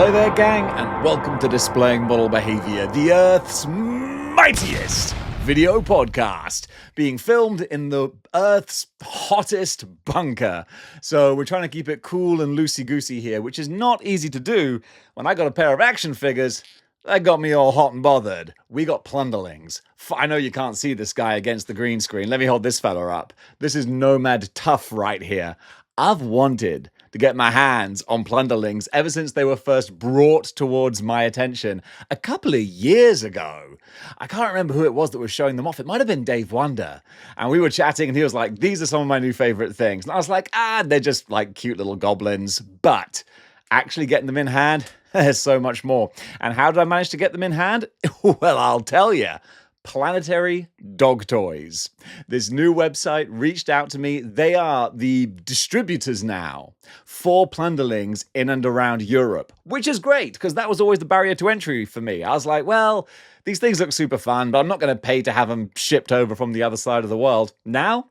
Hello there, gang, and welcome to Displaying-Model-Behaviour, the Earth's mightiest video podcast, being filmed in the Earth's hottest bunker. So we're trying to keep it cool and loosey-goosey here, which is not easy to do when I got a pair of action figures that got me all hot and bothered. We got Plunderlings. I know you can't see this guy against the green screen. Let me hold this fella up. This is Nomad Tuff right here. I've wanted to get my hands on Plunderlings ever since they were first brought towards my attention a couple of years ago. I can't remember who it was that was showing them off. It might have been Dave Wonder. And we were chatting and he was like, these are some of my new favorite things. And I was like, they're just like cute little goblins. But actually getting them in hand, there's so much more. And how did I manage to get them in hand? Well, I'll tell you. Planetary Dog Toys. This new website reached out to me. They are the distributors now for Plunderlings in and around Europe, which is great because that was always the barrier to entry for me. I was like, well, these things look super fun, but I'm not going to pay to have them shipped over from the other side of the world. Now,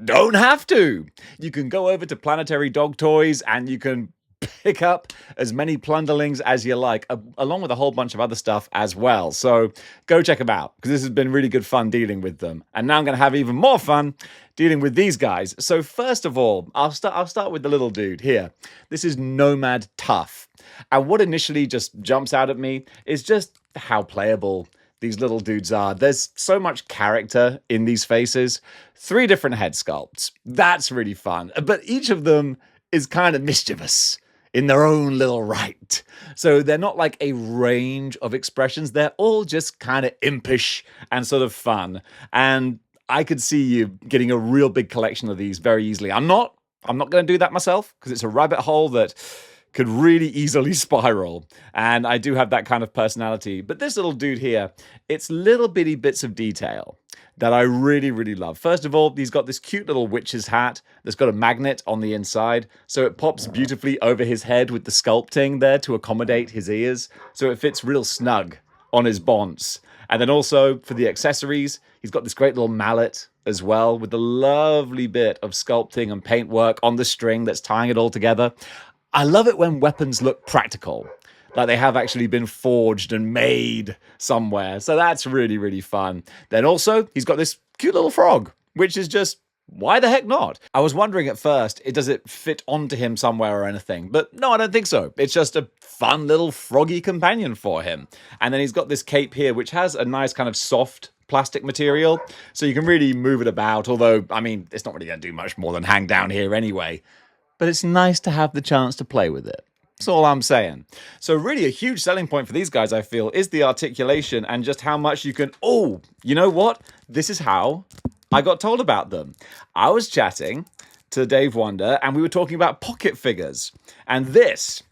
don't have to. You can go over to Planetary Dog Toys and you can pick up as many Plunderlings as you like, along with a whole bunch of other stuff as well. So go check them out, because this has been really good fun dealing with them. And now I'm going to have even more fun dealing with these guys. So first of all, I'll start with the little dude here. This is Nomad Tuff. And what initially just jumps out at me is just how playable these little dudes are. There's so much character in these faces. 3 different head sculpts. That's really fun. But each of them is kind of mischievous in their own little right. So they're not like a range of expressions. They're all just kind of impish and sort of fun. And I could see you getting a real big collection of these very easily. I'm not going to do that myself because it's a rabbit hole that could really easily spiral. And I do have that kind of personality. But this little dude here, it's little bitty bits of detail that I really, really love. First of all, he's got this cute little witch's hat that's got a magnet on the inside, so it pops beautifully over his head with the sculpting there to accommodate his ears, so it fits real snug on his bonce. And then also, for the accessories, he's got this great little mallet as well, with the lovely bit of sculpting and paintwork on the string that's tying it all together. I love it when weapons look practical, like they have actually been forged and made somewhere. So that's really, really fun. Then also, he's got this cute little frog, which is just, why the heck not? I was wondering at first, does it fit onto him somewhere or anything? But no, I don't think so. It's just a fun little froggy companion for him. And then he's got this cape here, which has a nice kind of soft plastic material, so you can really move it about. Although, I mean, it's not really going to do much more than hang down here anyway. But it's nice to have the chance to play with it. That's all I'm saying. So really a huge selling point for these guys, I feel, is the articulation and just how much you can... Oh, you know what? This is how I got told about them. I was chatting to Dave Wonder and we were talking about pocket figures. And this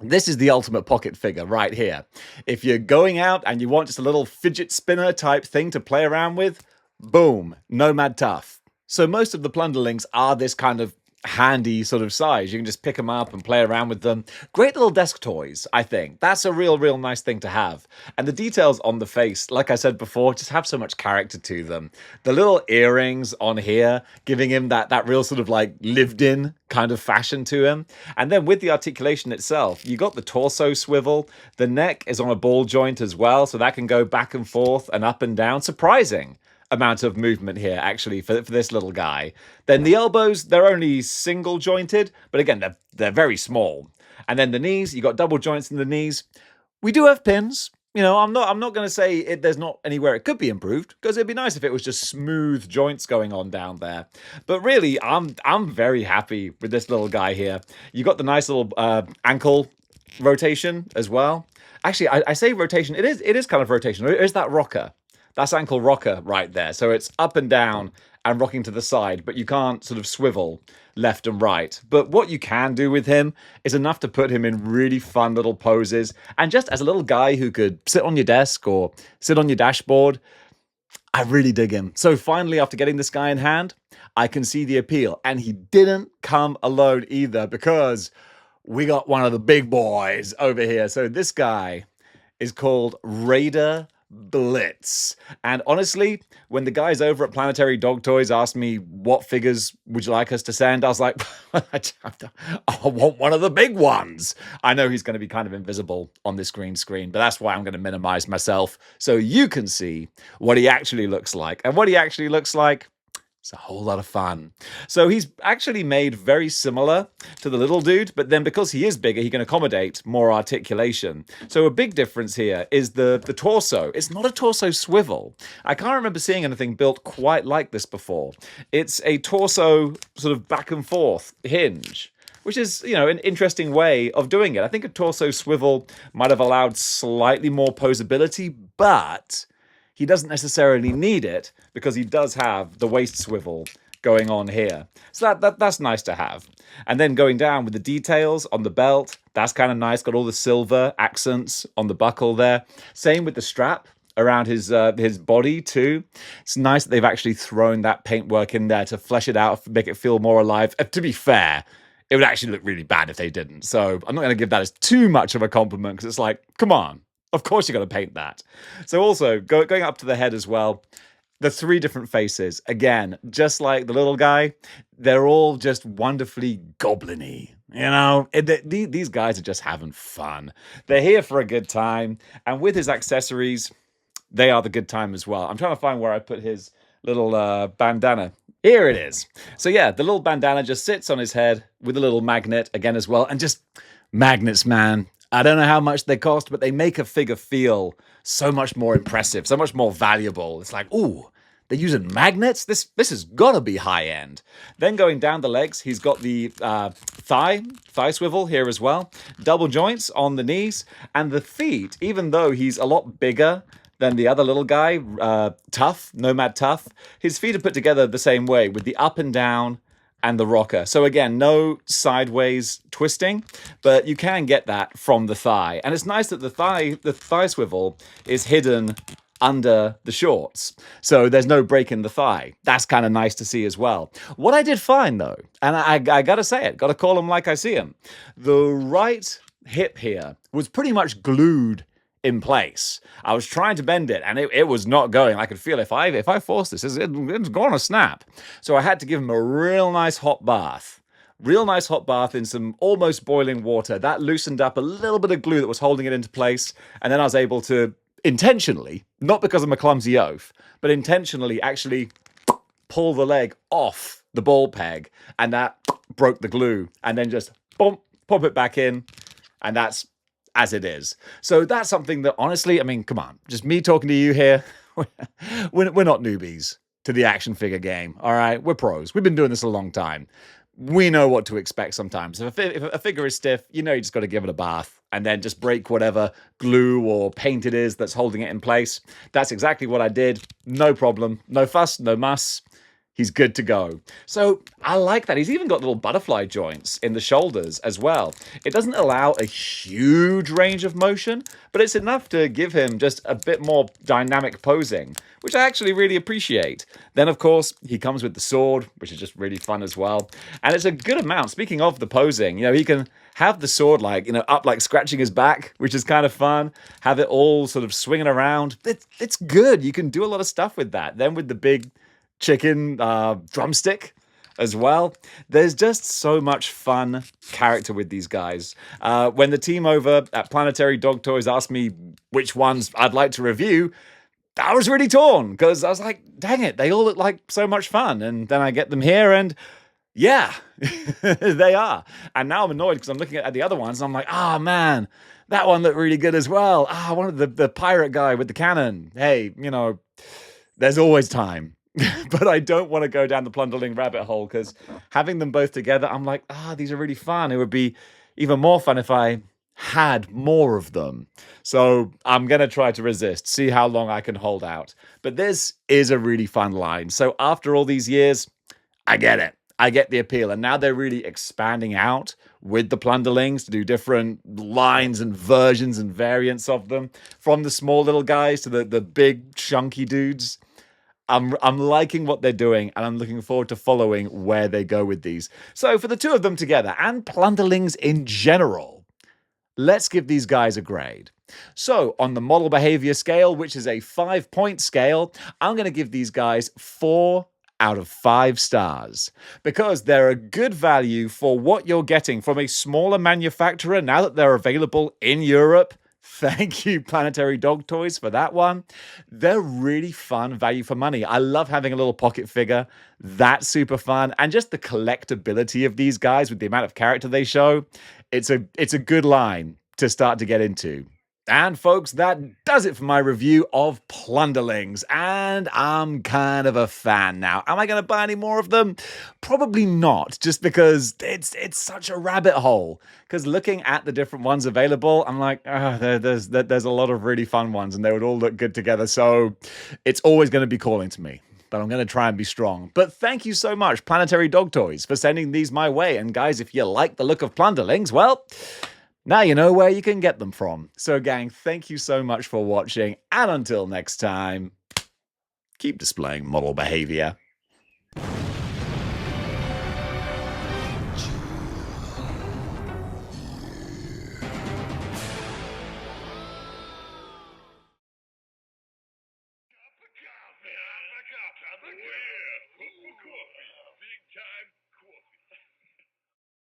is the ultimate pocket figure right here. If you're going out and you want just a little fidget spinner type thing to play around with, boom, Nomad Tuff. So most of the Plunderlings are this kind of handy sort of size. You can just pick them up and play around with them. Great little desk toys, I think. That's a real nice thing to have. And the details on the face, like I said before, just have so much character to them. The little earrings on here, giving him that real sort of like lived in kind of fashion to him. And then with the articulation itself, you got the torso swivel. The neck is on a ball joint as well, so that can go back and forth and up and down. Surprising amount of movement here, actually, for this little guy. Then the elbows, they're only single jointed, but again, they're very small. And then the knees, you got double joints in the knees. We do have pins. You know, I'm not going to say there's not anywhere it could be improved, because it'd be nice if it was just smooth joints going on down there. But really, I'm very happy with this little guy here. You got the nice little ankle rotation as well. Actually, I say rotation. It is kind of rotation. It is that rocker. That's ankle rocker right there. So it's up and down and rocking to the side, but you can't sort of swivel left and right. But what you can do with him is enough to put him in really fun little poses. And just as a little guy who could sit on your desk or sit on your dashboard, I really dig him. So finally, after getting this guy in hand, I can see the appeal. And he didn't come alone either, because we got one of the big boys over here. So this guy is called Raider Blitz. And honestly, when the guys over at Planetary Dog Toys asked me what figures would you like us to send, I was like, I want one of the big ones. I know he's going to be kind of invisible on this green screen, but that's why I'm going to minimize myself so you can see what he actually looks like. And what he actually looks like, it's a whole lot of fun. So he's actually made very similar to the little dude, but then because he is bigger, he can accommodate more articulation. So a big difference here is the torso. It's not a torso swivel. I can't remember seeing anything built quite like this before. It's a torso sort of back and forth hinge, which is, you know, an interesting way of doing it. I think a torso swivel might have allowed slightly more posability, but he doesn't necessarily need it because he does have the waist swivel going on here. So that's nice to have. And then going down with the details on the belt, that's kind of nice. Got all the silver accents on the buckle there. Same with the strap around his body too. It's nice that they've actually thrown that paintwork in there to flesh it out, make it feel more alive. To be fair, it would actually look really bad if they didn't. So I'm not going to give that as too much of a compliment because it's like, come on. Of course you're going to paint that. So also, going up to the head as well, the three different faces, again, just like the little guy, they're all just wonderfully goblin-y. You know, these guys are just having fun. They're here for a good time. And with his accessories, they are the good time as well. I'm trying to find where I put his little bandana. Here it is. So yeah, the little bandana just sits on his head with a little magnet again as well. And just magnets, man. I don't know how much they cost, but they make a figure feel so much more impressive, so much more valuable. It's like, ooh, they're using magnets? This has got to be high end. Then going down the legs, he's got the thigh swivel here as well. Double joints on the knees. And the feet, even though he's a lot bigger than the other little guy, Tuff, Nomad Tuff, his feet are put together the same way with the up and down and the rocker. So again, no sideways twisting, but you can get that from the thigh. And it's nice that the thigh swivel is hidden under the shorts. So there's no break in the thigh. That's kind of nice to see as well. What I did find though, and I gotta say it, gotta call them like I see them, the right hip here was pretty much glued in place. I was trying to bend it and it was not going. I could feel if I force this, it's going to snap. So I had to give him a real nice hot bath. Real nice hot bath in some almost boiling water. That loosened up a little bit of glue that was holding it into place. And then I was able to intentionally, not because I'm a clumsy oaf, but intentionally actually pull the leg off the ball peg. And that broke the glue. And then just boom, pop it back in. And that's as it is. So that's something that honestly, I mean, come on, just me talking to you here. We're not newbies to the action figure game. All right, we're pros. We've been doing this a long time. We know what to expect sometimes. If a figure is stiff, you know you just got to give it a bath and then just break whatever glue or paint it is that's holding it in place. That's exactly what I did. No problem. No fuss, no muss. He's good to go. So I like that. He's even got little butterfly joints in the shoulders as well. It doesn't allow a huge range of motion, but it's enough to give him just a bit more dynamic posing, which I actually really appreciate. Then, of course, he comes with the sword, which is just really fun as well. And it's a good amount. Speaking of the posing, you know, he can have the sword like, you know, up like scratching his back, which is kind of fun. Have it all sort of swinging around. It's good. You can do a lot of stuff with that. Then with the big chicken drumstick as well. There's just so much fun character with these guys. When the team over at Planetary Dog Toys asked me which ones I'd like to review, I was really torn because I was like, dang it, they all look like so much fun. And then I get them here and yeah, they are. And now I'm annoyed because I'm looking at the other ones and I'm like, ah, man, that one looked really good as well. I wanted the pirate guy with the cannon. Hey, you know, there's always time. But I don't want to go down the Plunderling rabbit hole because having them both together, I'm like, these are really fun. It would be even more fun if I had more of them. So I'm going to try to resist, see how long I can hold out. But this is a really fun line. So after all these years, I get it. I get the appeal. And now they're really expanding out with the Plunderlings to do different lines and versions and variants of them, from the small little guys to the big chunky dudes. I'm liking what they're doing, and I'm looking forward to following where they go with these. So for the two of them together, and Plunderlings in general, Let's give these guys a grade. So, on the model behavior scale, which is a 5-point scale, I'm going to give these guys 4 out of 5 stars because they're a good value for what you're getting from a smaller manufacturer now that they're available in Europe. Thank you, Planetary Dog Toys, for that one. They're really fun value for money. I love having a little pocket figure. That's super fun. And just the collectability of these guys with the amount of character they show, it's a good line to start to get into. And folks, that does it for my review of Plunderlings, and I'm kind of a fan now. Am I going to buy any more of them? Probably not, just because it's such a rabbit hole. Because looking at the different ones available, I'm like, there's a lot of really fun ones, and they would all look good together, so it's always going to be calling to me. But I'm going to try and be strong. But thank you so much, Planetary Dog Toys, for sending these my way. And guys, if you like the look of Plunderlings, well, now you know where you can get them from. So gang, thank you so much for watching, and until next time, keep displaying model behavior. Cup of coffee. Big time.